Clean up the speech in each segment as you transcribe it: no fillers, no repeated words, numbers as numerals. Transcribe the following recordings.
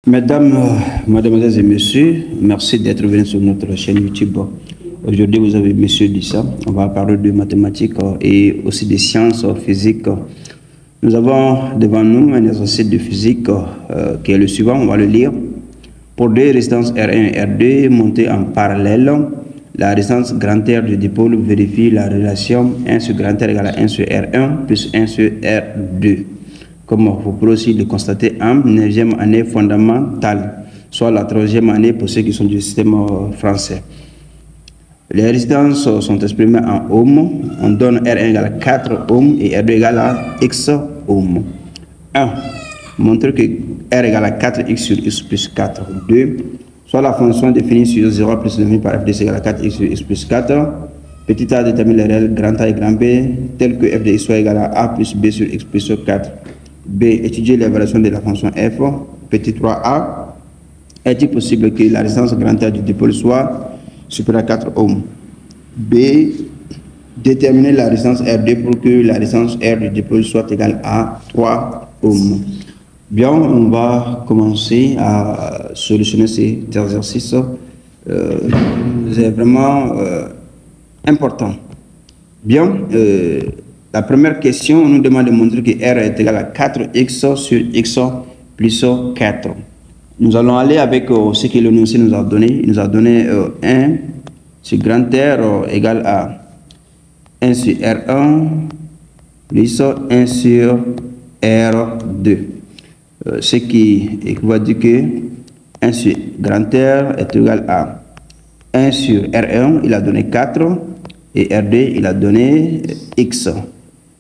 Mesdames, Mademoiselles et Messieurs, merci d'être venus sur notre chaîne YouTube. Aujourd'hui, vous avez Monsieur Dissa. On va parler de mathématiques et aussi des sciences physiques. Nous avons devant nous un exercice de physique qui est le suivant. On va le lire. Pour deux résistances R1 et R2 montées en parallèle, la résistance grand R du dipôle vérifie la relation 1 sur grand R égale à 1 sur R1 plus 1 sur R2. Comme vous pouvez aussi le constater en 9e année fondamentale, soit la 3e année pour ceux qui sont du système français. Les résistances sont exprimées en ohms. On donne R1 égale à 4 ohms et R2 égale à X ohms. 1. Montre que R égale à 4X sur X plus 4. 2. Soit la fonction définie sur 0 plus l'infini par f de x égale à 4X sur X plus 4. Petit a détermine les réels grand A et grand B tel que f de x soit égal à A plus B sur X plus 4. B. Étudier les variations de la fonction f. Petit 3a. Est-il possible que la résistance grand A du dipôle soit supérieure à 4 ohms? B. Déterminer la résistance R2 pour que la résistance R du dipôle soit égale à 3 ohms. Bien, on va commencer à solutionner cet exercice. C'est vraiment important. Bien, la première question, on nous demande de montrer que R est égal à 4X sur X plus 4. Nous allons aller avec ce que l'énoncé nous a donné. Il nous a donné 1 sur grand R égale à 1 sur R1 plus 1 sur R2. Ce qui va dire que 1 sur grand R est égal à 1 sur R1, il a donné 4, et R2, il a donné X.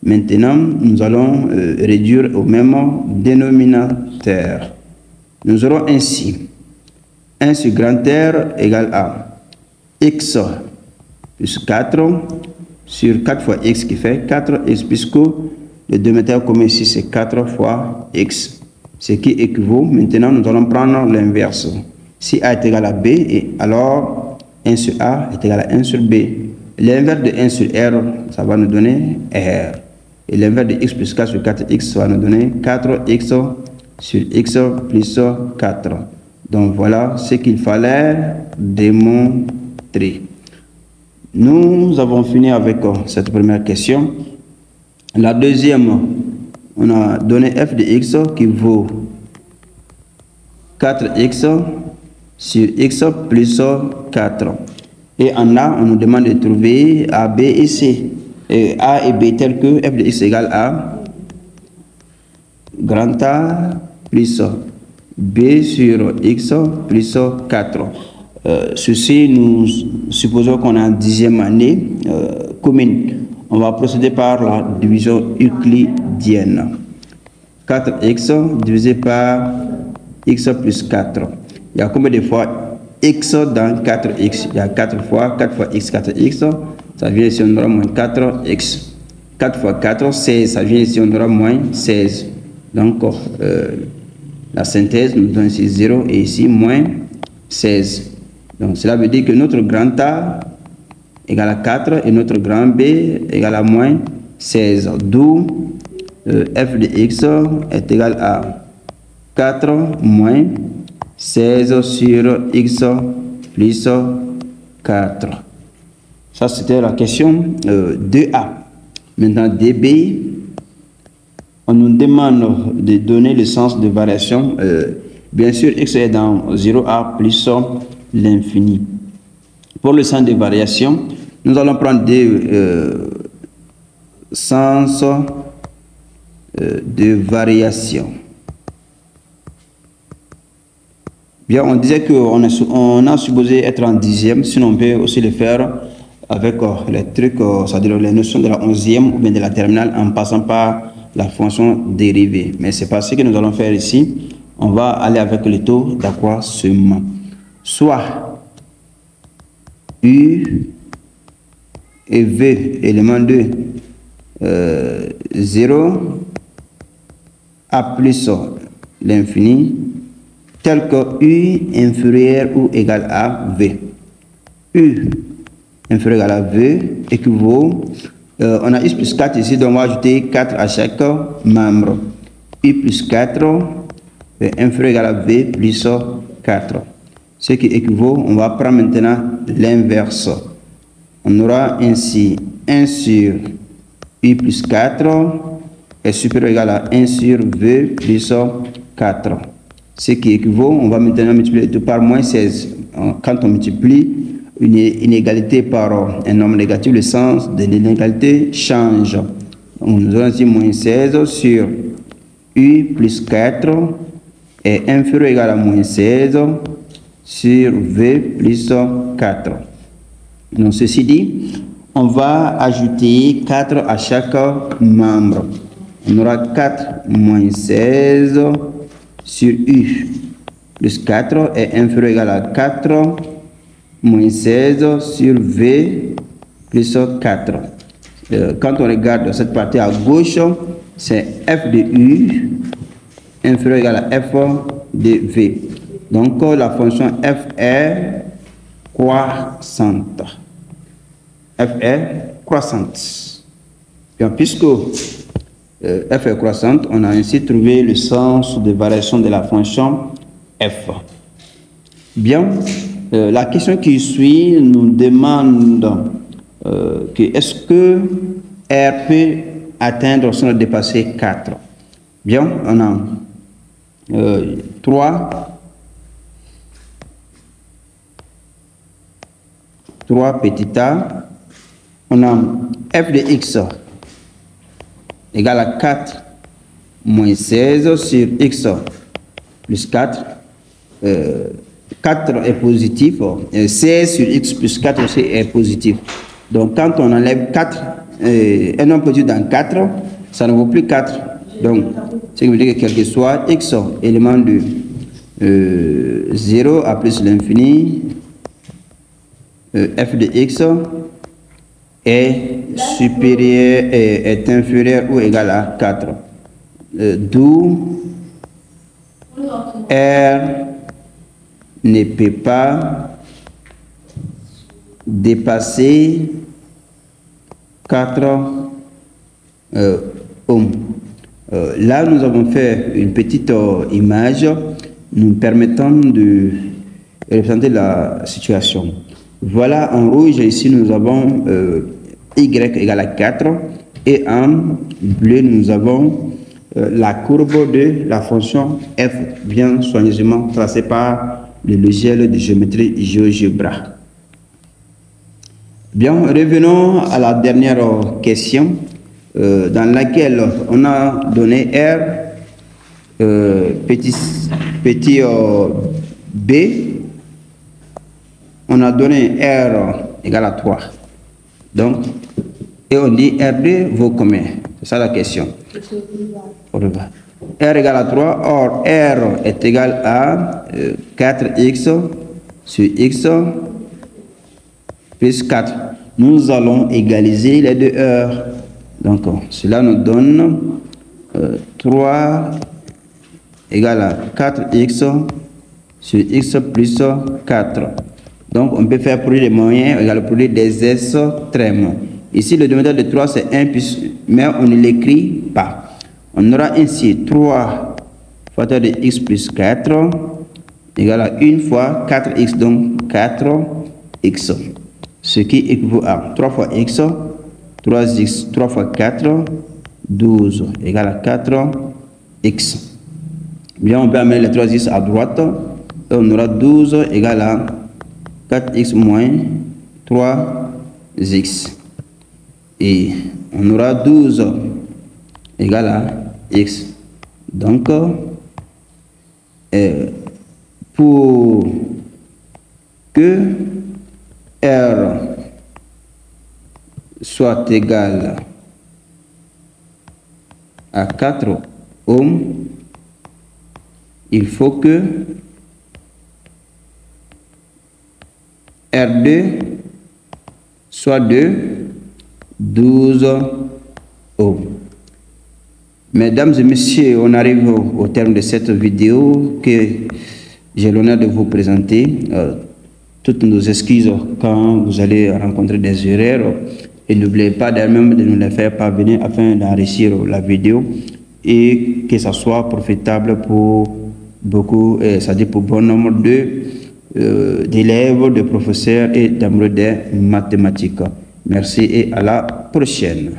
Maintenant, nous allons réduire au même dénominateur. Nous aurons ainsi 1 sur grand R égale à X plus 4 sur 4 fois X qui fait 4X, puisque le dénominateur commun ici c'est 4 fois X. Ce qui équivaut, maintenant nous allons prendre l'inverse. Si A est égal à B, et alors 1 sur A est égal à 1 sur B. L'inverse de 1 sur R, ça va nous donner R. Et l'inverse de X plus 4 sur 4X, ça va nous donner 4X sur X plus 4. Donc voilà ce qu'il fallait démontrer. Nous avons fini avec cette première question. La deuxième, on a donné f de x qui vaut 4x sur x plus 4. Et en A, on nous demande de trouver A, B et C. Et A et B tel que f de x égale à grand A plus B sur x plus 4. Ceci, nous supposons qu'on est en 10e année commune. On va procéder par la division euclidienne. 4x divisé par x plus 4. Il y a combien de fois x dans 4x? Il y a 4 fois x, 4x. Ça vient ici, on aura moins 4x. 4 fois 4, 16. Ça vient ici, on aura moins 16. Donc, la synthèse nous donne ici 0 et ici moins 16. Donc, cela veut dire que notre grand A égale à 4 et notre grand B égale à moins 16. D'où f de x est égal à 4 moins 16 sur x plus 4. Ça, c'était la question 2A. Maintenant, DB, on nous demande de donner le sens de variation. Bien sûr, x est dans 0A plus l'infini. Pour le sens de variation, nous allons prendre des sens de variation. Bien, on disait qu'on a supposé être en 10e, sinon on peut aussi le faire avec les trucs, c'est-à-dire les notions de la 11e ou bien de la terminale en passant par la fonction dérivée. Mais c'est pas ce que nous allons faire ici. On va aller avec le taux d'accroissement. Soit U et V, élément 2, 0, A plus l'infini, tel que U inférieur ou égal à V. U inférieur égal à V équivaut, on a U plus 4 ici, donc on va ajouter 4 à chaque membre. U plus 4 est inférieur égal à V plus 4. Ce qui équivaut, on va prendre maintenant l'inverse. On aura ainsi 1 sur U plus 4 est supérieur égal à 1 sur V plus 4. Ce qui équivaut, on va maintenant multiplier tout par moins 16. Quand on multiplie une inégalité par un nombre négatif, le sens de l'inégalité change. Donc, nous avons ici moins 16 sur U plus 4 est inférieur ou égal à moins 16 sur V plus 4. Donc, ceci dit, on va ajouter 4 à chaque membre. On aura 4 moins 16 sur U plus 4 est inférieur ou égal à 4 moins 16 sur V plus 4. Quand on regarde cette partie à gauche, c'est F de U inférieur ou égal à F de V. Donc la fonction F est croissante. F est croissante. Bien, puisque F est croissante, on a ainsi trouvé le sens de variation de la fonction F. Bien, la question qui suit nous demande que est-ce que R peut atteindre sans dépasser 4. Bien, on a 3 petit a. On a F de X égale à 4 moins 16 sur X plus 4. 4 est positif, 16 sur X plus 4 aussi est positif. Donc quand on enlève 4, un nombre positif dans 4, ça ne vaut plus 4. Donc, ce qui veut dire que quel que soit X, élément de 0 à plus l'infini, F de X est supérieur, est inférieur ou égal à 4. D'où R ne peut pas dépasser 4 ohms. Là, nous avons fait une petite image nous permettant de représenter la situation. Voilà, en rouge, ici, nous avons Y égale à 4 et en bleu, nous avons la courbe de la fonction F, bien soigneusement tracée par le logiciel de géométrie GeoGebra. Bien, revenons à la dernière question dans laquelle on a donné R petit B, on a donné R égale à 3. Donc, et on dit R2 vaut combien? C'est ça la question. R égale à 3, or R est égal à 4x sur x plus 4. Nous allons égaliser les deux R. Donc, cela nous donne 3 égale à 4x sur x plus 4. Donc, on peut faire produit des moyens égale au produit des extrêmes. Ici, le dénominateur de 3, c'est 1, mais on ne l'écrit pas. On aura ainsi 3 facteur de x plus 4 égale à 1 fois 4x, donc 4x. Ce qui équivaut à 3 fois x, 3x, 3 fois 4, 12 égale à 4x. Bien, on peut amener les 3x à droite et on aura 12 égale à 4x moins 3x. Et on aura 12 égale à x. Donc, pour que R soit égal à 4 ohms, il faut que R2 soit de 12 ohms. Mesdames et messieurs, on arrive au terme de cette vidéo que j'ai l'honneur de vous présenter. Toutes nos excuses quand vous allez rencontrer des erreurs, et n'oubliez pas même de nous les faire parvenir afin d'enrichir la vidéo et que ça soit profitable pour beaucoup, c'est-à-dire pour bon nombre d'élèves, de professeurs et d'amoureux des mathématiques. Merci et à la prochaine.